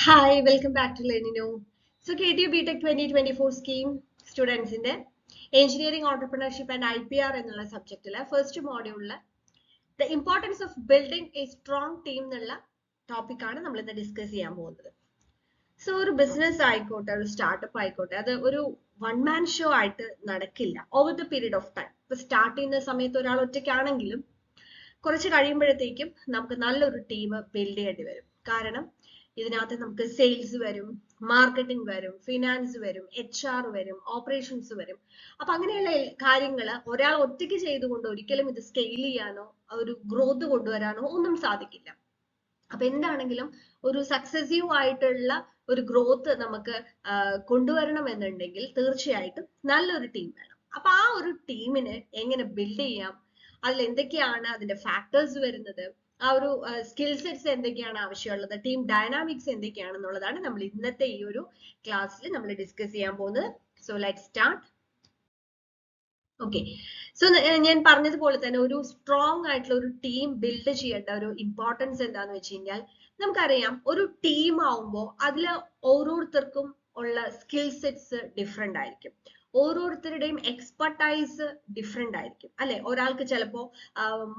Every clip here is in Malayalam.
Hi, welcome back to Lenino. So, KTU BTech 2024 scheme students in the Engineering Entrepreneurship and IPR എന്നുള്ള സബ്ജക്റ്റിലെ ഫസ്റ്റ് മോഡ്യൂളിൽ the importance of building A strong team എന്നുള്ള ടോപ്പിക്കാണ് നമ്മൾ ഇന്ന് ഡിസ്കസ് ചെയ്യാൻ പോകുന്നത്. സോ ഒരു ബിസിനസ് ആയിക്കോട്ടെ, ഒരു സ്റ്റാർട്ടപ്പ് ആയിക്കോട്ടെ, അത് ഒരു വൺ മാൻ ഷോ ആയിട്ട് നടക്കില്ല over the period of time. ഇപ്പൊ സ്റ്റാർട്ട് ചെയ്യുന്ന സമയത്ത് ഒരാൾ ഒറ്റയ്ക്കാണെങ്കിലും കുറച്ച് കഴിയുമ്പോഴത്തേക്കും നമുക്ക് നല്ലൊരു ടീം ബിൽഡ് ചെയ്യേണ്ടി വരും. കാരണം ഇതിനകത്ത് നമുക്ക് സെയിൽസ് വരും, മാർക്കറ്റിംഗ് വരും, ഫിനാൻസ് വരും, HR വരും, ഓപ്പറേഷൻസ് വരും. അപ്പൊ അങ്ങനെയുള്ള കാര്യങ്ങൾ ഒരാൾ ഒറ്റയ്ക്ക് ചെയ്തുകൊണ്ട് ഒരിക്കലും ഇത് സ്കെയിൽ ചെയ്യാനോ ഒരു ഗ്രോത്ത് കൊണ്ടുവരാനോ ഒന്നും സാധിക്കില്ല. അപ്പൊ എന്താണെങ്കിലും ഒരു സക്സസീവ് ആയിട്ടുള്ള ഒരു ഗ്രോത്ത് നമുക്ക് കൊണ്ടുവരണം എന്നുണ്ടെങ്കിൽ തീർച്ചയായിട്ടും നല്ലൊരു ടീം വേണം. അപ്പൊ ആ ഒരു ടീമിനെ എങ്ങനെ ബിൽഡ് ചെയ്യാം, അതിൽ എന്തൊക്കെയാണ് അതിന്റെ ഫാക്ടേഴ്സ് വരുന്നത്, ആ ഒരു സ്കിൽ സെറ്റ്സ് എന്തൊക്കെയാണ് ആവശ്യമുള്ളത്, ടീം ഡൈനാമിക്സ് എന്തൊക്കെയാണെന്നുള്ളതാണ് നമ്മൾ ഇന്നത്തെ ഈ ഒരു ക്ലാസ്സിൽ നമ്മൾ ഡിസ്കസ് ചെയ്യാൻ പോകുന്നത്. So let start. Okay, so ഞാൻ പറഞ്ഞതുപോലെ തന്നെ ഒരു സ്ട്രോങ് ആയിട്ടുള്ള ഒരു ടീം ബിൽഡ് ചെയ്യേണ്ട ഒരു ഇമ്പോർട്ടൻസ് എന്താന്ന് വെച്ച് കഴിഞ്ഞാൽ, നമുക്കറിയാം ഒരു ടീം ആവുമ്പോൾ അതിൽ ഓരോരുത്തർക്കും ഉള്ള സ്കിൽ സെറ്റ്സ് ഡിഫറെന്റ് ആയിരിക്കും. ഓരോരുത്തരുടെയും എക്സ്പെർട്ടൈസ് ഡിഫറെന്റ് ആയിരിക്കും അല്ലെ. ഒരാൾക്ക് ചിലപ്പോ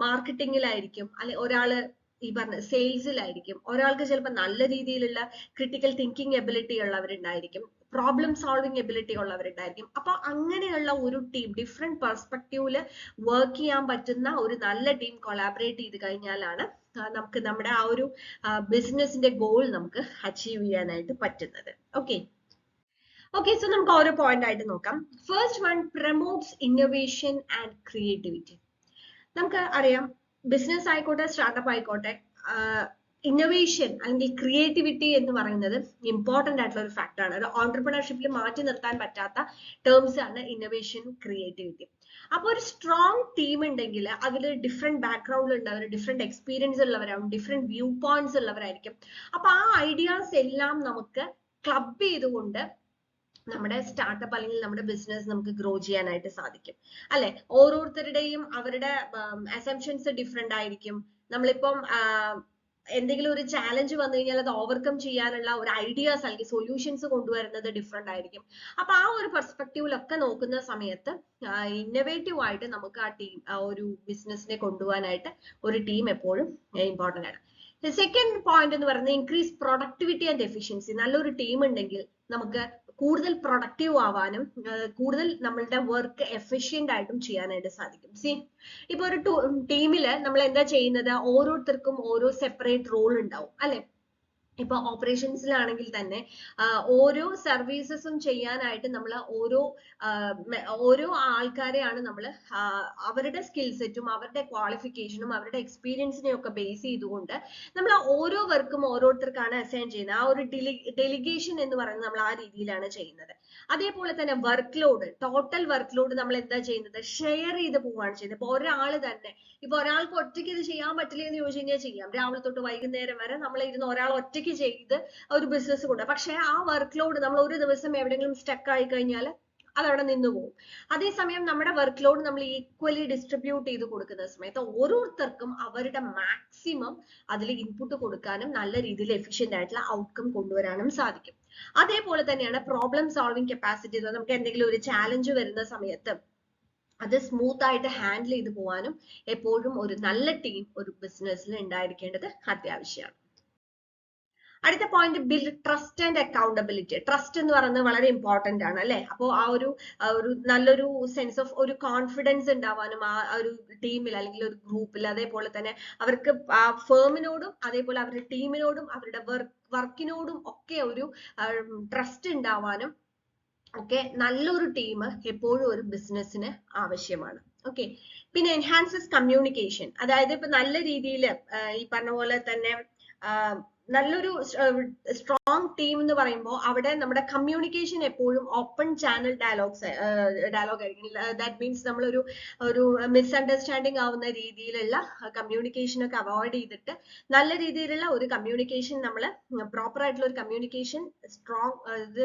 മാർക്കറ്റിംഗിലായിരിക്കും, അല്ലെ ഒരാള് ഈ പറഞ്ഞ സെയിൽസിലായിരിക്കും, ഒരാൾക്ക് ചിലപ്പോൾ നല്ല രീതിയിലുള്ള ക്രിട്ടിക്കൽ തിങ്കിങ് എബിലിറ്റി ഉള്ളവരുണ്ടായിരിക്കും, പ്രോബ്ലം സോൾവിങ് എബിലിറ്റി ഉള്ളവരുണ്ടായിരിക്കും. അപ്പൊ അങ്ങനെയുള്ള ഒരു ടീം ഡിഫറെന്റ് പെർസ്പെക്റ്റീവില് വർക്ക് ചെയ്യാൻ പറ്റുന്ന ഒരു നല്ല ടീം കൊളാബറേറ്റ് ചെയ്ത് കഴിഞ്ഞാലാണ് നമുക്ക് നമ്മുടെ ആ ഒരു ബിസിനസിന്റെ ഗോൾ നമുക്ക് അച്ചീവ് ചെയ്യാനായിട്ട് പറ്റുന്നത്. ഓക്കെ, സോ നമുക്ക് ഓരോ പോയിന്റ് ആയിട്ട് നോക്കാം. First one, promotes innovation and creativity. നമുക്ക് അറിയാം ബിസിനസ് ആയിക്കോട്ടെ, സ്റ്റാർട്ടപ്പ് ആയിക്കോട്ടെ, ഇന്നോവേഷൻ അല്ലെങ്കിൽ ക്രിയേറ്റിവിറ്റി എന്ന് പറയുന്നത് ഇമ്പോർട്ടന്റ് ആയിട്ടുള്ള ഒരു ഫാക്ടറാണ്. ഒരു ഓൺടർപ്രണർഷിപ്പിൽ മാറ്റി നിർത്താൻ പറ്റാത്ത ടേംസ് ആണ് ഇന്നോവേഷൻ, ക്രിയേറ്റിവിറ്റി. അപ്പൊ ഒരു സ്ട്രോങ് ടീം ഉണ്ടെങ്കിൽ അതിൽ ഡിഫറെന്റ് ബാക്ക്ഗ്രൗണ്ടിൽ ഉള്ളവർ, ഡിഫറെന്റ് എക്സ്പീരിയൻസ് ഉള്ളവരാകും, ഡിഫറെന്റ് വ്യൂ പോയിന്റ്സ് ഉള്ളവരായിരിക്കും. അപ്പൊ ആ ഐഡിയാസ് എല്ലാം നമുക്ക് ക്ലബ് ചെയ്തുകൊണ്ട് നമ്മുടെ സ്റ്റാർട്ടപ്പ് അല്ലെങ്കിൽ നമ്മുടെ ബിസിനസ് നമുക്ക് ഗ്രോ ചെയ്യാനായിട്ട് സാധിക്കും അല്ലെ. ഓരോരുത്തരുടെയും അവരുടെ അസംഷൻസ് ഡിഫറെന്റ് ആയിരിക്കും. നമ്മളിപ്പം എന്തെങ്കിലും ഒരു ചാലഞ്ച് വന്നു കഴിഞ്ഞാൽ അത് ഓവർകം ചെയ്യാനുള്ള ഒരു ഐഡിയാസ് അല്ലെങ്കിൽ സൊല്യൂഷൻസ് കൊണ്ടുവരുന്നത് ഡിഫറെന്റ് ആയിരിക്കും. അപ്പൊ ആ ഒരു പെർസ്പെക്റ്റീവിലൊക്കെ നോക്കുന്ന സമയത്ത് ഇന്നോവേറ്റീവ് ആയിട്ട് നമുക്ക് ആ ടീം ഒരു ബിസിനസിനെ കൊണ്ടുപോകാനായിട്ട് ഒരു ടീം എപ്പോഴും ഇമ്പോർട്ടന്റ് ആണ്. സെക്കൻഡ് പോയിന്റ് എന്ന് പറയുന്നത് ഇൻക്രീസ് പ്രൊഡക്ടിവിറ്റി ആൻഡ് എഫിഷ്യൻസി. നല്ലൊരു ടീം ഉണ്ടെങ്കിൽ നമുക്ക് കൂടുതൽ പ്രൊഡക്റ്റീവ് ആവാനും കൂടുതൽ നമ്മളുടെ വർക്ക് എഫിഷ്യന്റ് ആയിട്ടും ചെയ്യാനായിട്ട് സാധിക്കും. ഇപ്പൊ ഒരു ടീമില് നമ്മൾ എന്താ ചെയ്യുന്നത്, ഓരോരുത്തർക്കും ഓരോ സെപ്പറേറ്റ് റോൾ ഉണ്ടാവും അല്ലെ. ഇപ്പൊ ഓപ്പറേഷൻസിലാണെങ്കിൽ തന്നെ ഓരോ സർവീസസും ചെയ്യാനായിട്ട് നമ്മൾ ഓരോ ആൾക്കാരെയാണ് നമ്മൾ അവരുടെ സ്കിൽ സെറ്റും അവരുടെ ക്വാളിഫിക്കേഷനും അവരുടെ എക്സ്പീരിയൻസിനെയും ഒക്കെ ബേസ് ചെയ്തുകൊണ്ട് നമ്മൾ ഓരോ വർക്കും ഓരോരുത്തർക്കാണ് അസൈൻ ചെയ്യുന്നത്. ആ ഒരു ഡെലിഗേഷൻ എന്ന് പറയുന്നത് നമ്മൾ ആ രീതിയിലാണ് ചെയ്യുന്നത്. അതേപോലെ തന്നെ work load, total work load നമ്മൾ എന്താ ചെയ്യുന്നത്, ഷെയർ ചെയ്ത് പോവാണ് ചെയ്യുന്നത്. ഇപ്പൊ ഒരാള് തന്നെ, ഇപ്പൊ ഒരാൾക്ക് ഒറ്റയ്ക്ക് ഇത് ചെയ്യാൻ പറ്റില്ല എന്ന് ചോദിച്ചു കഴിഞ്ഞാൽ ചെയ്യാം. രാവിലെ തൊട്ട് വൈകുന്നേരം വരെ നമ്മൾ ഇരുന്ന് ഒരാൾ ഒറ്റയ്ക്ക് ചെയ്ത് ഒരു ബിസിനസ് കൊണ്ടുപോകും. പക്ഷെ ആ വർക്ക് ലോഡ് നമ്മൾ ഒരു ദിവസം എവിടെയെങ്കിലും സ്റ്റക്ക് ആയി കഴിഞ്ഞാൽ അതവിടെ നിന്ന് പോകും. അതേസമയം നമ്മുടെ വർക്ക് ലോഡ് നമ്മൾ ഈക്വലി ഡിസ്ട്രിബ്യൂട്ട് ചെയ്ത് കൊടുക്കുന്ന സമയത്ത് ഓരോരുത്തർക്കും അവരുടെ മാക്സിമം അതിൽ ഇൻപുട്ട് കൊടുക്കാനും നല്ല രീതിയിൽ എഫിഷ്യന്റ് ആയിട്ടുള്ള ഔട്ട്കം കൊണ്ടുവരാനും സാധിക്കും. അതേപോലെ തന്നെയാണ് പ്രോബ്ലം സോൾവിങ് കപ്പാസിറ്റി. നമുക്ക് എന്തെങ്കിലും ഒരു ചാലഞ്ച് വരുന്ന സമയത്ത് അത് സ്മൂത്ത് ആയിട്ട് ഹാൻഡിൽ ചെയ്ത് പോകാനും എപ്പോഴും ഒരു നല്ല ടീം ഒരു ബിസിനസ്സിൽ ഉണ്ടായിരിക്കേണ്ടത് അത്യാവശ്യമാണ്. അടുത്ത point, build trust and accountability. Trust എന്ന് പറയുന്നത് വളരെ ഇമ്പോർട്ടന്റ് ആണ് അല്ലെ. അപ്പോൾ ആ ഒരു നല്ലൊരു സെൻസ് ഓഫ് ഒരു കോൺഫിഡൻസ് ഉണ്ടാവാനും ആ ഒരു ടീമിൽ അല്ലെങ്കിൽ ഒരു ഗ്രൂപ്പിൽ, അതേപോലെ തന്നെ അവർക്ക് ആ ഫേമിനോടും അതേപോലെ അവരുടെ ടീമിനോടും അവരുടെ വർക്കിനോടും ഒക്കെ ഒരു ട്രസ്റ്റ് ഉണ്ടാവാനും ഒക്കെ നല്ലൊരു ടീം എപ്പോഴും ഒരു ബിസിനസ്സിന് ആവശ്യമാണ്. ഓക്കെ, പിന്നെ എൻഹാൻസസ് കമ്മ്യൂണിക്കേഷൻ. അതായത് ഇപ്പൊ നല്ല രീതിയിൽ ഈ പറഞ്ഞ പോലെ തന്നെ നല്ലൊരു സ്ട്രോങ് ടീം എന്ന് പറയുമ്പോൾ അവിടെ നമ്മുടെ കമ്മ്യൂണിക്കേഷൻ എപ്പോഴും ഓപ്പൺ ചാനൽ ഡയലോഗ് ആയിരിക്കും. ദാറ്റ് മീൻസ് ഒരു മിസ്അണ്ടർസ്റ്റാൻഡിങ് ആവുന്ന രീതിയിലുള്ള കമ്മ്യൂണിക്കേഷൻ ഒക്കെ അവോയ്ഡ് ചെയ്തിട്ട് നല്ല രീതിയിലുള്ള ഒരു കമ്മ്യൂണിക്കേഷൻ നമ്മൾ പ്രോപ്പർ ആയിട്ടുള്ള ഒരു കമ്മ്യൂണിക്കേഷൻ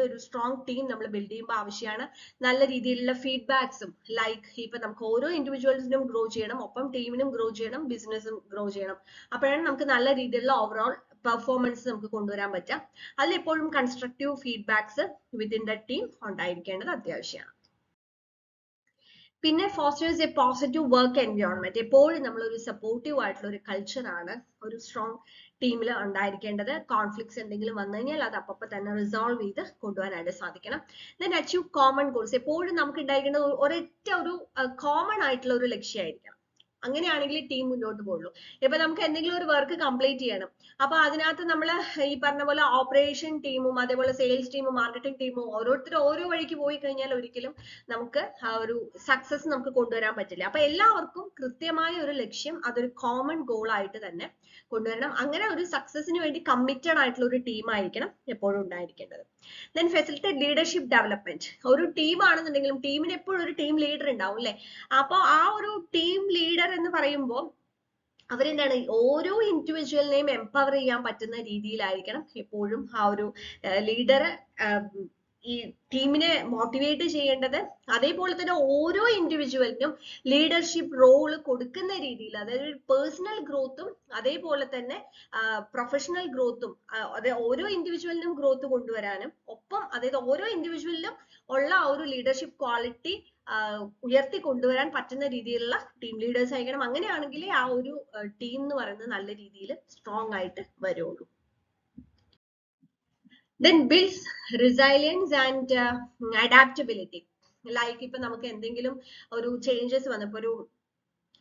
ഒരു സ്ട്രോങ് ടീം നമ്മൾ ബിൽഡ് ചെയ്യുമ്പോൾ ആവശ്യമാണ്. നല്ല രീതിയിലുള്ള ഫീഡ്ബാക്സും ലൈക്ക് ഇപ്പൊ നമുക്ക് ഓരോ ഇൻഡിവിജ്വൽസിനും ഗ്രോ ചെയ്യണം, ഒപ്പം ടീമിനും ഗ്രോ ചെയ്യണം, ബിസിനസ്സും ഗ്രോ ചെയ്യണം. അപ്പോഴാണ് നമുക്ക് നല്ല രീതിയിലുള്ള ഓവറോൾ പെർഫോമൻസ് നമുക്ക് കൊണ്ടുവരാൻ പറ്റുക. അതിലെപ്പോഴും constructive feedbacks within the team ഉണ്ടായിരിക്കേണ്ടത് അത്യാവശ്യമാണ്. പിന്നെ fosters a positive work environment. എപ്പോഴും നമ്മൾ ഒരു സപ്പോർട്ടീവ് ആയിട്ടുള്ള ഒരു കൾച്ചറാണ് ഒരു സ്ട്രോങ് ടീമിൽ ഉണ്ടായിരിക്കേണ്ടത്. കോൺഫ്ലിക്ട്സ് എന്തെങ്കിലും വന്നു കഴിഞ്ഞാൽ അത് അപ്പൊ തന്നെ റിസോൾവ് ചെയ്ത് കൊണ്ടുപോകാനായിട്ട് സാധിക്കണം. Then achieve common goals. എപ്പോഴും നമുക്ക് ഉണ്ടായിരിക്കേണ്ടത് ഒരൊറ്റ ഒരു കോമൺ ആയിട്ടുള്ള ഒരു ലക്ഷ്യമായിരിക്കണം. അങ്ങനെയാണെങ്കിൽ ടീം മുന്നോട്ട് പോകുള്ളൂ. ഇപ്പൊ നമുക്ക് എന്തെങ്കിലും ഒരു വർക്ക് കംപ്ലീറ്റ് ചെയ്യണം, അപ്പൊ അതിനകത്ത് നമ്മൾ ഈ പറഞ്ഞ പോലെ ഓപ്പറേഷൻ ടീമും അതേപോലെ സെയിൽസ് ടീമും മാർക്കറ്റിംഗ് ടീമും ഓരോരുത്തരും ഓരോ വഴിക്ക് പോയി കഴിഞ്ഞാൽ ഒരിക്കലും നമുക്ക് ആ ഒരു സക്സസ് നമുക്ക് കൊണ്ടുവരാൻ പറ്റില്ല. അപ്പൊ എല്ലാവർക്കും കൃത്യമായ ഒരു ലക്ഷ്യം, അതൊരു കോമൺ ഗോൾ ആയിട്ട് തന്നെ കൊണ്ടുവരണം. അങ്ങനെ ഒരു സക്സസിന് വേണ്ടി കമ്മിറ്റഡ് ആയിട്ടുള്ള ഒരു ടീം ആയിരിക്കണം എപ്പോഴും ഉണ്ടായിരിക്കേണ്ടത്. Then facilitate leadership development. ഒരു ടീം ആണെന്നുണ്ടെങ്കിലും ടീമിന് എപ്പോഴും ഒരു ടീം ലീഡർ ഉണ്ടാവും അല്ലെ. അപ്പൊ ആ ഒരു ടീം ലീഡർ എന്ന് പറയുമ്പോൾ അവരെന്താണ് ഓരോ ഇൻഡിവിജ്വലിനെയും എംപവർ ചെയ്യാൻ പറ്റുന്ന രീതിയിലായിരിക്കണം എപ്പോഴും ആ ഒരു ലീഡർ ഈ ടീമിനെ മോട്ടിവേറ്റ് ചെയ്യേണ്ടത്. അതേപോലെ തന്നെ ഓരോ ഇൻഡിവിജ്വലിനും ലീഡർഷിപ്പ് റോള് കൊടുക്കുന്ന രീതിയിൽ, അതായത് പേഴ്സണൽ ഗ്രോത്തും അതേപോലെ തന്നെ പ്രൊഫഷണൽ ഗ്രോത്തും, അത് ഓരോ ഇൻഡിവിജ്വലിനും ഗ്രോത്ത് കൊണ്ടുവരാനും ഒപ്പം അതായത് ഓരോ ഇൻഡിവിജ്വലിനും ഉള്ള ആ ഒരു ലീഡർഷിപ്പ് ക്വാളിറ്റി ഉയർത്തി കൊണ്ടുവരാൻ പറ്റുന്ന രീതിയിലുള്ള ടീം ലീഡേഴ്സ് ആയിരിക്കണം. അങ്ങനെയാണെങ്കിൽ ആ ഒരു ടീം എന്ന് പറയുന്നത് നല്ല രീതിയിൽ സ്ട്രോങ് ആയിട്ട് വരുള്ളൂ. Then builds resilience and adaptability. Like ഇപ്പൊ നമുക്ക് എന്തെങ്കിലും ഒരു ചേഞ്ചസ് വന്നപ്പോ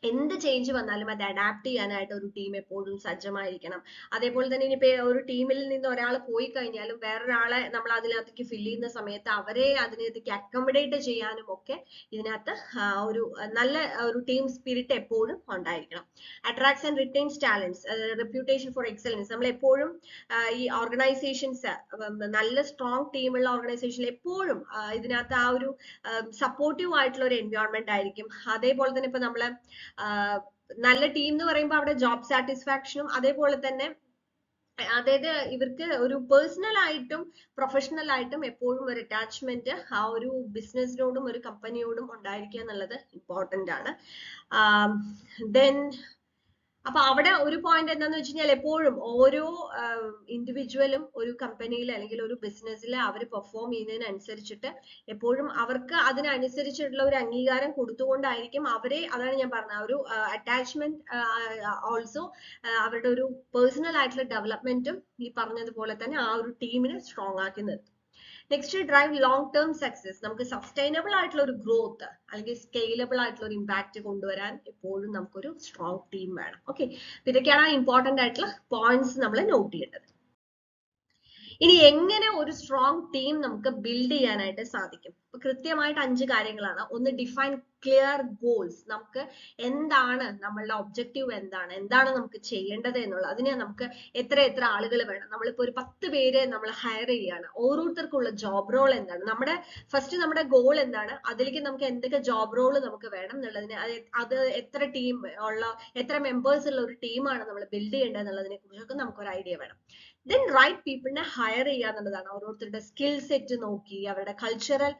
എന്ത് ചേഞ്ച് വന്നാലും അത് അഡാപ്റ്റ് ചെയ്യാനായിട്ട് ഒരു ടീം എപ്പോഴും സജ്ജമായിരിക്കണം. അതേപോലെ തന്നെ ഇനിയിപ്പോ ഒരു ടീമിൽ നിന്ന് ഒരാൾ പോയി കഴിഞ്ഞാലും വേറൊരാളെ നമ്മൾ അതിനകത്തേക്ക് ഫില്ല് ചെയ്യുന്ന സമയത്ത് അവരെ അതിനകത്തേക്ക് അക്കോമഡേറ്റ് ചെയ്യാനും ഒക്കെ ഇതിനകത്ത് ഒരു നല്ല ഒരു ടീം സ്പിരിറ്റ് എപ്പോഴും ഉണ്ടായിരിക്കണം. Attracts and retains talents, reputation for excellence. നമ്മൾ എപ്പോഴും ഈ ഓർഗനൈസേഷൻസ്, നല്ല സ്ട്രോങ് ടീമുള്ള ഓർഗനൈസേഷനിൽ എപ്പോഴും ഇതിനകത്ത് ആ ഒരു സപ്പോർട്ടീവ് ആയിട്ടുള്ള ഒരു എൻവയോൺമെന്റ് ആയിരിക്കും. അതേപോലെ തന്നെ ഇപ്പൊ നമ്മള് നല്ല ടീം എന്ന് പറയുമ്പോൾ അവിടെ ജോബ് സാറ്റിസ്ഫാക്ഷനും അതേപോലെ തന്നെ അതായത് ഇവർക്ക് ഒരു പേഴ്സണൽ ആയിട്ടും പ്രൊഫഷണൽ ആയിട്ടും എപ്പോഴും ഒരു അറ്റാച്ച്മെന്റ് ആ ഒരു ബിസിനസിനോടും ഒരു കമ്പനിയോടും ഉണ്ടായിരിക്കുക എന്നുള്ളത് ഇമ്പോർട്ടന്റ് ആണ്. ദെൻ അപ്പൊ അവിടെ ഒരു പോയിന്റ് എന്താന്ന് വെച്ച് കഴിഞ്ഞാൽ എപ്പോഴും ഓരോ ഇൻഡിവിജ്വലും ഒരു കമ്പനിയിൽ അല്ലെങ്കിൽ ഒരു ബിസിനസ്സിൽ അവർ പെർഫോം ചെയ്യുന്നതിനനുസരിച്ചിട്ട് എപ്പോഴും അവർക്ക് അതിനനുസരിച്ചിട്ടുള്ള ഒരു അംഗീകാരം കൊടുത്തുകൊണ്ടായിരിക്കും അവരെ, അതാണ് ഞാൻ പറഞ്ഞ ഒരു അറ്റാച്ച്മെന്റ്, ഓൾസോ അവരുടെ ഒരു പേഴ്സണൽ ആയിട്ടുള്ള ഡെവലപ്മെന്റും ഈ പറഞ്ഞതുപോലെ തന്നെ ആ ഒരു ടീമിനെ സ്ട്രോങ് ആക്കി നിർത്തും. Next drive long term success. നമുക്ക് സസ്റ്റൈനബിൾ ആയിട്ടുള്ള ഒരു ഗ്രോത്ത് അല്ലെങ്കിൽ സ്കെയിലബിൾ ആയിട്ടുള്ള ഒരു ഇമ്പാക്ട് കൊണ്ടുവരാൻ എപ്പോഴും നമുക്കൊരു സ്ട്രോങ് ടീം വേണം. ഓക്കെ, ഇതൊക്കെയാണ് ഇമ്പോർട്ടന്റ് ആയിട്ടുള്ള പോയിന്റ്സ് നമ്മൾ നോട്ട് ചെയ്യേണ്ടത്. ഇനി എങ്ങനെ ഒരു സ്ട്രോങ് ടീം നമുക്ക് ബിൽഡ് ചെയ്യാനായിട്ട് സാധിക്കും? അപ്പൊ കൃത്യമായിട്ട് 5 കാര്യങ്ങളാണ്. ഒന്ന്, ഡിഫൈൻ ക്ലിയർ ഗോൾസ്. നമുക്ക് എന്താണ് നമ്മളുടെ ഒബ്ജക്റ്റീവ്, എന്താണ് നമുക്ക് ചെയ്യേണ്ടത് എന്നുള്ളത്. അതിന് നമുക്ക് എത്ര ആളുകൾ വേണം. നമ്മളിപ്പോ ഒരു 10 പേര് നമ്മൾ ഹയർ ചെയ്യാണ്, ഓരോരുത്തർക്കുള്ള ജോബ് റോൾ എന്താണ്, നമ്മുടെ ഗോൾ എന്താണ്, അതിലേക്ക് നമുക്ക് എന്തൊക്കെ ജോബ് റോൾ നമുക്ക് വേണം എന്നുള്ളതിന്, അത് എത്ര ടീം ഉള്ള, എത്ര മെമ്പേഴ്സ് ഉള്ള ഒരു ടീമാണ് നമ്മൾ ബിൽഡ് ചെയ്യേണ്ടത് എന്നുള്ളതിനെ കുറിച്ചൊക്കെ നമുക്കൊരു ഐഡിയ വേണം. ദെൻ റൈറ്റ് പീപ്പിളിനെ ഹയർ ചെയ്യുക എന്നുള്ളതാണ്. ഓരോരുത്തരുടെ സ്കിൽ സെറ്റ് നോക്കി, അവരുടെ കൾച്ചറൽ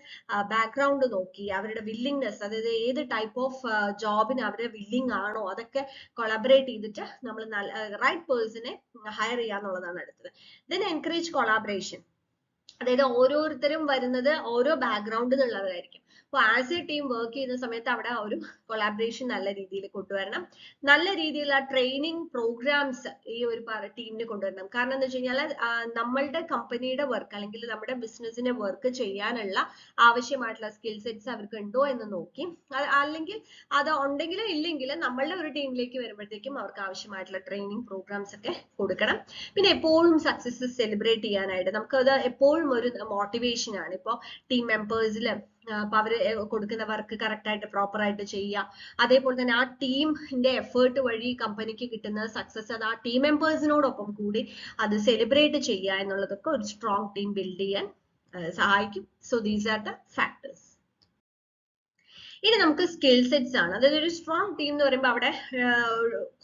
ബാക്ക്ഗ്രൗണ്ട് നോക്കി, അവരുടെ വില്ലിങ്നെസ്, അതായത് ഏത് ടൈപ്പ് ഓഫ് ജോബിന് അവരെ വില്ലിങ് ആണോ അതൊക്കെ കൊളാബറേറ്റ് ചെയ്തിട്ട് നമ്മൾ റൈറ്റ് പേഴ്സണെ ഹയർ ചെയ്യുക എന്നുള്ളതാണ് അടുത്തത്. Then encourage collaboration. അതായത് ഓരോരുത്തരും വരുന്നത് ഓരോ ബാക്ക്ഗ്രൗണ്ടിൽ നിന്നുള്ളവരായിരിക്കും. അപ്പൊ ആസ് എ ടീം വർക്ക് ചെയ്യുന്ന സമയത്ത് അവിടെ ഒരു കൊളാബറേഷൻ നല്ല രീതിയിൽ കൊണ്ടുവരണം. നല്ല രീതിയിലുള്ള ട്രെയിനിങ് പ്രോഗ്രാംസ് ഈ ഒരു ടീമിന് കൊണ്ടുവരണം. കാരണം എന്താ വെച്ച് കഴിഞ്ഞാൽ നമ്മളുടെ കമ്പനിയുടെ വർക്ക് അല്ലെങ്കിൽ നമ്മുടെ ബിസിനസിന്റെ വർക്ക് ചെയ്യാനുള്ള ആവശ്യമായിട്ടുള്ള സ്കിൽ സെറ്റ്സ് അവർക്ക് ഉണ്ടോ എന്ന് നോക്കി, അല്ലെങ്കിൽ അത് ഉണ്ടെങ്കിലും ഇല്ലെങ്കിലും നമ്മളുടെ ഒരു ടീമിലേക്ക് വരുമ്പോഴത്തേക്കും അവർക്ക് ആവശ്യമായിട്ടുള്ള ട്രെയിനിങ് പ്രോഗ്രാംസ് ഒക്കെ കൊടുക്കണം. പിന്നെ എപ്പോഴും സക്സസ് സെലിബ്രേറ്റ് ചെയ്യാനായിട്ട് നമുക്കത് എപ്പോഴും ഒരു മോട്ടിവേഷൻ ആണ്. ഇപ്പൊ ടീം മെമ്പേഴ്സിൽ അപ്പൊ അവര് കൊടുക്കുന്ന വർക്ക് കറക്റ്റ് ആയിട്ട് പ്രോപ്പർ ആയിട്ട് ചെയ്യുക, അതേപോലെ തന്നെ ആ ടീമിന്റെ എഫേർട്ട് വഴി കമ്പനിക്ക് കിട്ടുന്ന സക്സസ് അത് ആ ടീം മെമ്പേഴ്സിനോടൊപ്പം കൂടി അത് സെലിബ്രേറ്റ് ചെയ്യുക എന്നുള്ളതൊക്കെ ഒരു സ്ട്രോങ് ടീം ബിൽഡ് ചെയ്യാൻ സഹായിക്കും. So these are the factors. ഇനി നമുക്ക് സ്കിൽ സെറ്റ്സ് ആണ്. അതായത് ഒരു സ്ട്രോങ് ടീം എന്ന് പറയുമ്പോൾ അവിടെ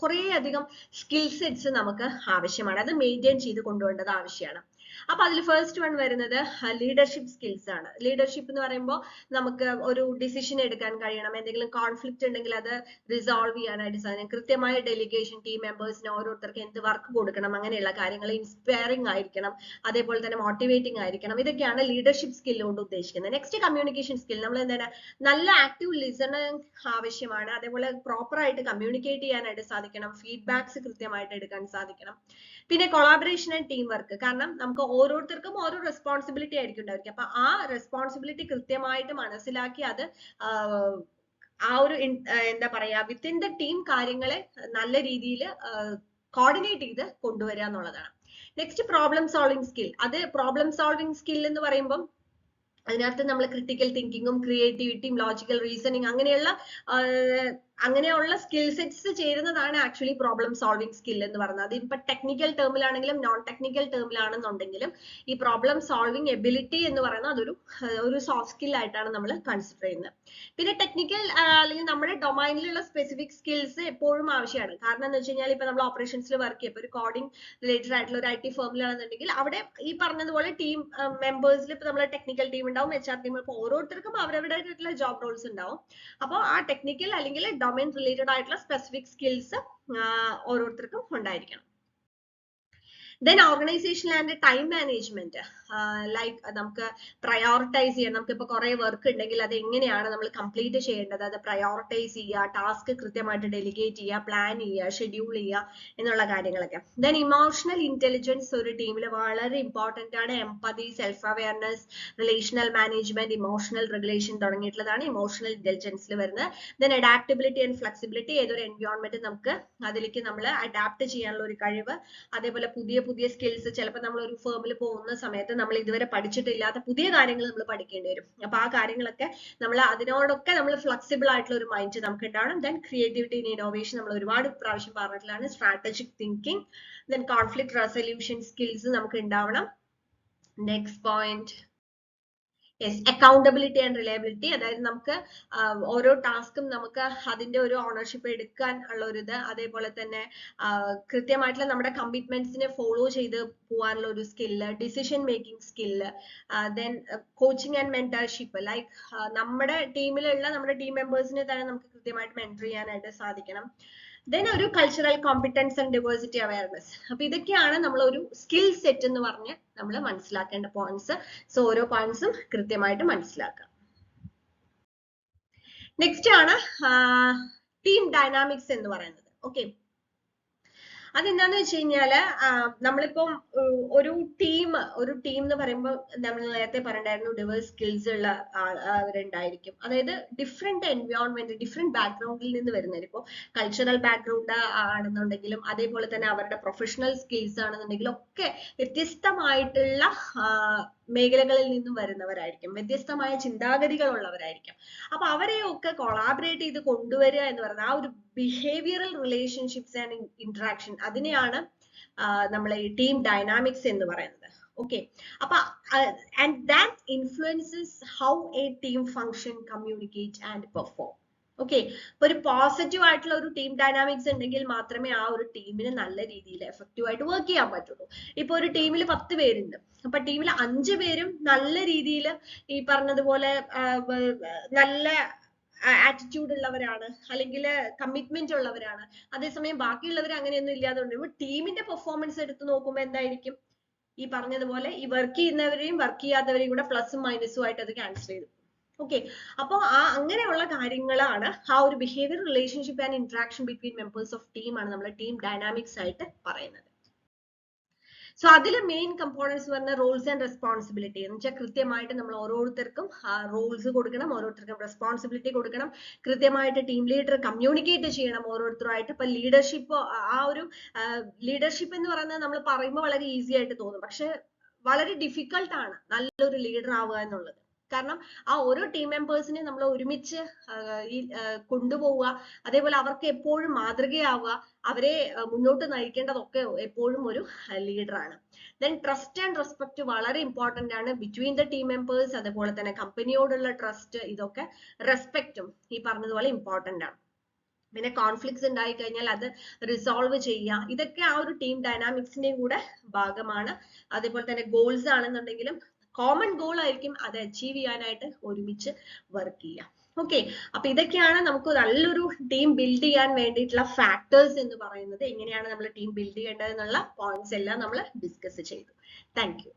കുറേ അധികം സ്കിൽ സെറ്റ്സ് നമുക്ക് ആവശ്യമാണ്. അത് മെയിൻറ്റെയിൻ ചെയ്ത് കൊണ്ടുപോകേണ്ടത് ആവശ്യമാണ്. അപ്പൊ അതിൽ ഫസ്റ്റ് വൺ വരുന്നത് ലീഡർഷിപ്പ് സ്കിൽസ് ആണ്. ലീഡർഷിപ്പ് എന്ന് പറയുമ്പോൾ നമുക്ക് ഒരു ഡിസിഷൻ എടുക്കാൻ കഴിയണം, എന്തെങ്കിലും കോൺഫ്ലിക്റ്റ് ഉണ്ടെങ്കിൽ അത് റിസോൾവ് ചെയ്യാനായിട്ട് സാധിക്കും, കൃത്യമായ ഡെലിഗേഷൻ, ടീം മെമ്പേഴ്സിന് ഓരോരുത്തർക്ക് എന്ത് വർക്ക് കൊടുക്കണം, അങ്ങനെയുള്ള കാര്യങ്ങൾ ഇൻസ്പയറിംഗ് ആയിരിക്കണം, അതേപോലെ തന്നെ മോട്ടിവേറ്റിംഗ് ആയിരിക്കണം. ഇതൊക്കെയാണ് ലീഡർഷിപ്പ് സ്കിൽ കൊണ്ട് ഉദ്ദേശിക്കുന്നത്. Next communication skill. നമ്മൾ എന്താണ്, നല്ല ആക്റ്റീവ് ലിസണിങ് ആവശ്യമാണ്, അതേപോലെ പ്രോപ്പർ ആയിട്ട് കമ്മ്യൂണിക്കേറ്റ് ചെയ്യാനായിട്ട് സാധിക്കണം, ഫീഡ്ബാക്സ് കൃത്യമായിട്ട് എടുക്കാൻ സാധിക്കണം. പിന്നെ കൊളാബറേഷൻ ആൻഡ് ടീം വർക്ക്. കാരണം നമുക്ക് ഓരോരുത്തർക്കും ഓരോ റെസ്പോൺസിബിലിറ്റി ആയിരിക്കും ഉണ്ടായിരിക്കും. അപ്പൊ ആ റെസ്പോൺസിബിലിറ്റി കൃത്യമായിട്ട് മനസ്സിലാക്കി അത് ആ ഒരു എന്താ പറയാ വിത്തിൻ ദ ടീം കാര്യങ്ങളെ നല്ല രീതിയിൽ കോർഡിനേറ്റ് ചെയ്ത് കൊണ്ടുവരിക എന്നുള്ളതാണ്. Next problem solving skill. അത് പ്രോബ്ലം സോൾവിങ് സ്കിൽ എന്ന് പറയുമ്പോൾ അതിനകത്ത് നമ്മൾ ക്രിട്ടിക്കൽ തിങ്കിങ്ങും ക്രിയേറ്റിവിറ്റിയും ലോജിക്കൽ റീസണിങ് അങ്ങനെയുള്ള സ്കിൽ സെറ്റ്സ് ചേരുന്നതാണ് ആക്ച്വലി പ്രോബ്ലം സോൾവിങ് സ്കിൽ എന്ന് പറയുന്നത്. അത് ഇപ്പൊ ടെക്നിക്കൽ ടേമിലാണെങ്കിലും നോൺ ടെക്നിക്കൽ ടേമിലാണെന്നുണ്ടെങ്കിലും ഈ പ്രോബ്ലം സോൾവിങ് എബിലിറ്റി എന്ന് പറയുന്നത് അതൊരു സോഫ്റ്റ് സ്കിൽ ആയിട്ടാണ് നമ്മൾ കൺസിഡർ ചെയ്യുന്നത്. പിന്നെ ടെക്നിക്കൽ അല്ലെങ്കിൽ നമ്മുടെ ഡൊമൈനിലുള്ള സ്പെസിഫിക് സ്കിൽസ് എപ്പോഴും ആവശ്യമാണ്. കാരണം എന്ന് വെച്ച് കഴിഞ്ഞാൽ ഇപ്പൊ നമ്മൾ ഓപ്പറേഷൻസിൽ വർക്ക് ചെയ്യുമ്പോൾ ഒരു കോഡിംഗ് റിലേറ്റഡ് ആയിട്ടുള്ള ഒരു IT ഫേമിലാണെന്നുണ്ടെങ്കിൽ അവിടെ ഈ പറഞ്ഞതുപോലെ ടീം മെമ്പേഴ്സിൽ ഇപ്പൊ നമ്മളെ ടെക്നിക്കൽ ടീം ഉണ്ടാവും, HR ടീം, ഇപ്പൊ ഓരോരുത്തർക്കും അവരവരുടേതായിട്ടുള്ള ജോബ് റോൾസ് ഉണ്ടാവും. അപ്പോൾ ആ ടെക്നിക്കൽ അല്ലെങ്കിൽ ഡൊമൈൻ റിലേറ്റഡ് ആയിട്ടുള്ള സ്പെസിഫിക് സ്കിൽസ് ഓരോരുത്തർക്കും ഉണ്ടായിരിക്കണം. Then organization and time management. Like നമുക്ക് പ്രയോറിറ്റൈസ് ചെയ്യാം. നമുക്കിപ്പോൾ കുറെ വർക്ക് ഉണ്ടെങ്കിൽ അത് എങ്ങനെയാണ് നമ്മൾ കംപ്ലീറ്റ് ചെയ്യേണ്ടത്, അത് പ്രയോറിറ്റൈസ് ചെയ്യുക, ടാസ്ക് കൃത്യമായിട്ട് ഡെലിഗേറ്റ് ചെയ്യുക, പ്ലാൻ ചെയ്യുക, ഷെഡ്യൂൾ ചെയ്യുക എന്നുള്ള കാര്യങ്ങളൊക്കെ. ദെൻ ഇമോഷണൽ ഇന്റലിജൻസ് ഒരു ടീമിൽ വളരെ ഇമ്പോർട്ടന്റ് ആണ്. Empathy, self awareness, relational management, emotional regulation തുടങ്ങിയിട്ടുള്ളതാണ് ഇമോഷണൽ ഇന്റലിജൻസിൽ വരുന്നത്. Then adaptability and flexibility. ഏതൊരു എൻവയോൺമെന്റ് നമുക്ക് അതിലേക്ക് നമ്മൾ അഡാപ്റ്റ് ചെയ്യാനുള്ള ഒരു കഴിവ്, അതേപോലെ പുതിയ സ്കിൽസ്. ചിലപ്പോൾ നമ്മൾ ഒരു ഫേമിൽ പോകുന്ന സമയത്ത് നമ്മൾ ഇതുവരെ പഠിച്ചിട്ടില്ലാത്ത പുതിയ കാര്യങ്ങൾ നമ്മൾ പഠിക്കേണ്ടി വരും. അപ്പൊ ആ കാര്യങ്ങളൊക്കെ അതിനോടൊക്കെ നമ്മൾ ഫ്ലെക്സിബിൾ ആയിട്ടുള്ള ഒരു മൈൻഡ് നമുക്ക് ഉണ്ടാവണം. ദെൻ ക്രിയേറ്റിവിറ്റി ആൻഡ് ഇന്നോവേഷൻ നമ്മൾ ഒരുപാട് പ്രാവശ്യം പറഞ്ഞിട്ടുള്ളതാണ്. Strategic thinking, then conflict resolution skills നമുക്ക് ഉണ്ടാവണം. Next point accountability and reliability. അതായത് നമുക്ക് ഓരോ ടാസ്കും നമുക്ക് അതിന്റെ ഒരു ഓണർഷിപ്പ് എടുക്കാൻ ഉള്ള ഒരു ഇത്, അതേപോലെ തന്നെ കൃത്യമായിട്ടുള്ള നമ്മുടെ കമ്മിറ്റ്മെന്റ്സിനെ ഫോളോ ചെയ്ത് പോകാനുള്ള ഒരു skill, decision making skill, then coaching and mentorship. Like നമ്മുടെ ടീമിലുള്ള നമ്മുടെ ടീം മെമ്പേഴ്സിനെ തന്നെ നമുക്ക് കൃത്യമായിട്ട് മെന്റർ ചെയ്യാനായിട്ട് സാധിക്കണം. ദെൻ ഒരു cultural competence and diversity awareness. അപ്പൊ ഇതൊക്കെയാണ് നമ്മൾ ഒരു സ്കിൽ സെറ്റ് എന്ന് പറഞ്ഞ് നമ്മൾ മനസ്സിലാക്കേണ്ട പോയിന്റ്സ്. സോ ഓരോ പോയിന്റ്സും കൃത്യമായിട്ട് മനസ്സിലാക്കുക. നെക്സ്റ്റ് ആണ് ടീം ഡൈനാമിക്സ് എന്ന് പറയുന്നത്. ഓക്കെ, അതെന്താന്ന് വെച്ച് കഴിഞ്ഞാല് നമ്മളിപ്പം ഒരു ടീം എന്ന് പറയുമ്പോൾ നമ്മൾ നേരത്തെ പറഞ്ഞിട്ടുണ്ടായിരുന്നു ഡിവേഴ്സ് സ്കിൽസ് ഉള്ള അവരുണ്ടായിരിക്കും. അതായത് ഡിഫറെന്റ് എൻവയോൺമെന്റ്, ഡിഫറെന്റ് ബാക്ക്ഗ്രൗണ്ടിൽ നിന്ന് വരുന്നവർ. ഇപ്പോൾ കൾച്ചറൽ ബാക്ക്ഗ്രൗണ്ട് ആണെന്നുണ്ടെങ്കിലും അതേപോലെ തന്നെ അവരുടെ പ്രൊഫഷണൽ സ്കിൽസ് ആണെന്നുണ്ടെങ്കിലും ഒക്കെ വ്യത്യസ്തമായിട്ടുള്ള മേഖലകളിൽ നിന്നും വരുന്നവരായിരിക്കും, വ്യത്യസ്തമായ ചിന്താഗതികൾ ഉള്ളവരായിരിക്കും. അപ്പൊ അവരെയൊക്കെ കൊളാബറേറ്റ് ചെയ്ത് കൊണ്ടുവരിക എന്ന് പറയുന്നത് ആ ഒരു ബിഹേവിയറൽ റിലേഷൻഷിപ്സ് ആൻഡ് ഇന്ററാക്ഷൻ, അതിനെയാണ് നമ്മൾ ഈ ടീം ഡൈനാമിക്സ് എന്ന് പറയുന്നത്. ഓക്കെ, അപ്പൊ and that influences how A team function, communicate and perform. Okay, അപ്പൊ ഒരു പോസിറ്റീവ് ആയിട്ടുള്ള ഒരു ടീം ഡൈനാമിക്സ് ഉണ്ടെങ്കിൽ മാത്രമേ ആ ഒരു ടീമിന് നല്ല രീതിയിൽ എഫക്റ്റീവ് ആയിട്ട് വർക്ക് ചെയ്യാൻ പറ്റുള്ളൂ. ഇപ്പൊ ഒരു ടീമിൽ 10 പേരുണ്ട്, അപ്പൊ ടീമിൽ 5 പേരും നല്ല രീതിയിൽ ഈ പറഞ്ഞതുപോലെ നല്ല ആറ്റിറ്റ്യൂഡ് ഉള്ളവരാണ്, അല്ലെങ്കിൽ കമ്മിറ്റ്മെന്റ് ഉള്ളവരാണ്. അതേസമയം ബാക്കിയുള്ളവർ അങ്ങനെയൊന്നും ഇല്ലാതുകൊണ്ട് ടീമിന്റെ പെർഫോമൻസ് എടുത്ത് നോക്കുമ്പോൾ എന്തായിരിക്കും, ഈ പറഞ്ഞതുപോലെ ഈ വർക്ക് ചെയ്യുന്നവരെയും വർക്ക് ചെയ്യാത്തവരെയും കൂടെ പ്ലസും മൈനസും ആയിട്ട് അത് ക്യാൻസൽ ചെയ്തു. ഓക്കെ, അപ്പൊ അങ്ങനെയുള്ള കാര്യങ്ങളാണ് ആ ഒരു behaviour, relationship and interaction between members of team ആണ് നമ്മൾ ടീം ഡൈനാമിക്സ് ആയിട്ട് പറയുന്നത്. സോ അതിൽ മെയിൻ കമ്പോണൻസ് പറഞ്ഞ റോൾസ് ആൻഡ് റെസ്പോൺസിബിലിറ്റി എന്ന് വെച്ചാൽ കൃത്യമായിട്ട് നമ്മൾ ഓരോരുത്തർക്കും റോൾസ് കൊടുക്കണം, ഓരോരുത്തർക്കും റെസ്പോൺസിബിലിറ്റി കൊടുക്കണം, കൃത്യമായിട്ട് ടീം ലീഡർ കമ്മ്യൂണിക്കേറ്റ് ചെയ്യണം ഓരോരുത്തരുമായിട്ട്. ഇപ്പൊ ലീഡർഷിപ്പ്, ആ ഒരു ലീഡർഷിപ്പ് എന്ന് പറയുന്നത് നമ്മൾ പറയുമ്പോൾ വളരെ ഈസി ആയിട്ട് തോന്നും, പക്ഷെ വളരെ ഡിഫിക്കൽട്ട് ആണ് നല്ലൊരു ലീഡർ ആവുക എന്നുള്ളത്. കാരണം ആ ഓരോ ടീം മെമ്പേഴ്സിനെ നമ്മൾ ഒരുമിച്ച് കൊണ്ടുപോവുക, അതേപോലെ അവർക്ക് എപ്പോഴും മാതൃകയാവുക, അവരെ മുന്നോട്ട് നയിക്കേണ്ടതൊക്കെ എപ്പോഴും ഒരു ലീഡറാണ്. ദെൻ ട്രസ്റ്റ് ആൻഡ് റെസ്പെക്ട് വളരെ ഇമ്പോർട്ടന്റ് ആണ് ബിറ്റ്വീൻ ദ ടീം മെമ്പേഴ്സ്. അതുപോലെ തന്നെ കമ്പനിയോടുള്ള ട്രസ്റ്റ്, ഇതൊക്കെ റെസ്പെക്റ്റും ഈ പറഞ്ഞതുപോലെ ഇമ്പോർട്ടന്റ് ആണ്. പിന്നെ കോൺഫ്ലിക്ട്സ് ഉണ്ടായി കഴിഞ്ഞാൽ അത് റിസോൾവ് ചെയ്യുക, ഇതൊക്കെ ആ ഒരു ടീം ഡൈനാമിക്സിന്റെയും കൂടെ ഭാഗമാണ്. അതേപോലെ തന്നെ ഗോൾസ് ആണെന്നുണ്ടെങ്കിലും കോമൺ ഗോൾ ആയിരിക്കും, അത് അച്ചീവ് ചെയ്യാനായിട്ട് ഒരുമിച്ച് വർക്ക് ചെയ്യുക. ഓക്കെ, അപ്പൊ ഇതൊക്കെയാണ് നമുക്ക് നല്ലൊരു ടീം ബിൽഡ് ചെയ്യാൻ വേണ്ടിയിട്ടുള്ള ഫാക്ടേഴ്സ് എന്ന് പറയുന്നത്. എങ്ങനെയാണ് നമ്മൾ ടീം ബിൽഡ് ചെയ്യേണ്ടത് എന്നുള്ള പോയിന്റ്സ് എല്ലാം നമ്മൾ ഡിസ്കസ് ചെയ്തു. Thank you.